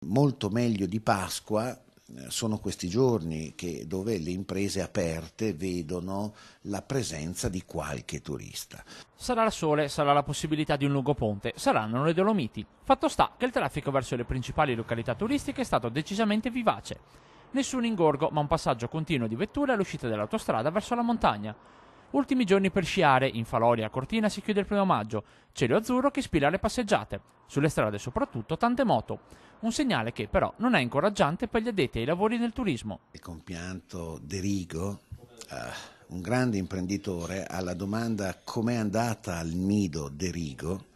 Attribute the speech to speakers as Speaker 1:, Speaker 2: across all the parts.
Speaker 1: Molto meglio di Pasqua sono questi giorni dove le imprese aperte vedono la presenza di qualche turista.
Speaker 2: Sarà il sole, sarà la possibilità di un lungo ponte, saranno le Dolomiti. Fatto sta che il traffico verso le principali località turistiche è stato decisamente vivace. Nessun ingorgo, ma un passaggio continuo di vetture all'uscita dell'autostrada verso la montagna. Ultimi giorni per sciare, in Faloria a Cortina si chiude il 1° maggio, cielo azzurro che ispira le passeggiate, sulle strade soprattutto tante moto, un segnale che però non è incoraggiante per gli addetti ai lavori del turismo.
Speaker 1: Il compianto De Rigo, un grande imprenditore, alla domanda com'è andata al nido De Rigo,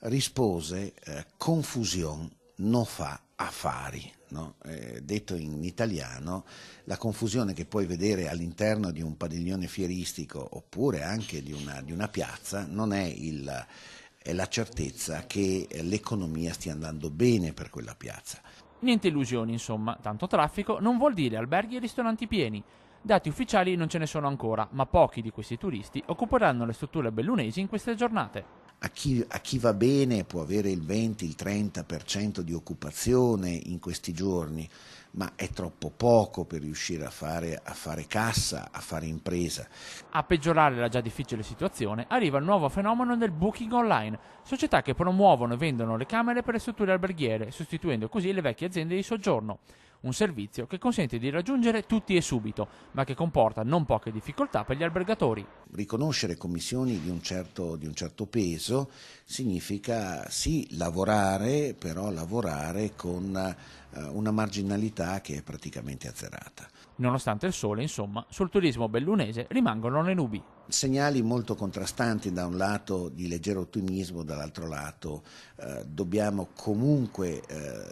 Speaker 1: rispose confusione non fa affari. No? Detto in italiano, la confusione che puoi vedere all'interno di un padiglione fieristico oppure anche di una piazza non è è la certezza che l'economia stia andando bene per quella piazza.
Speaker 2: Niente illusioni, insomma, tanto traffico non vuol dire alberghi e ristoranti pieni. Dati ufficiali non ce ne sono ancora, ma pochi di questi turisti occuperanno le strutture bellunesi in queste giornate.
Speaker 1: A chi va bene può avere il 20, il 30% di occupazione in questi giorni, ma è troppo poco per riuscire a fare cassa, a fare impresa.
Speaker 2: A peggiorare la già difficile situazione arriva il nuovo fenomeno del booking online, società che promuovono e vendono le camere per le strutture alberghiere, sostituendo così le vecchie aziende di soggiorno. Un servizio che consente di raggiungere tutti e subito, ma che comporta non poche difficoltà per gli albergatori.
Speaker 1: Riconoscere commissioni di un certo peso significa sì lavorare, però lavorare con una marginalità che è praticamente azzerata.
Speaker 2: Nonostante il sole, insomma, sul turismo bellunese rimangono le nubi.
Speaker 1: Segnali molto contrastanti, da un lato di leggero ottimismo, dall'altro lato dobbiamo comunque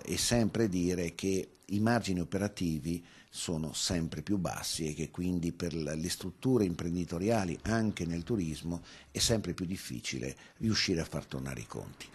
Speaker 1: e sempre dire che i margini operativi sono sempre più bassi e che quindi per le strutture imprenditoriali anche nel turismo è sempre più difficile riuscire a far tornare i conti.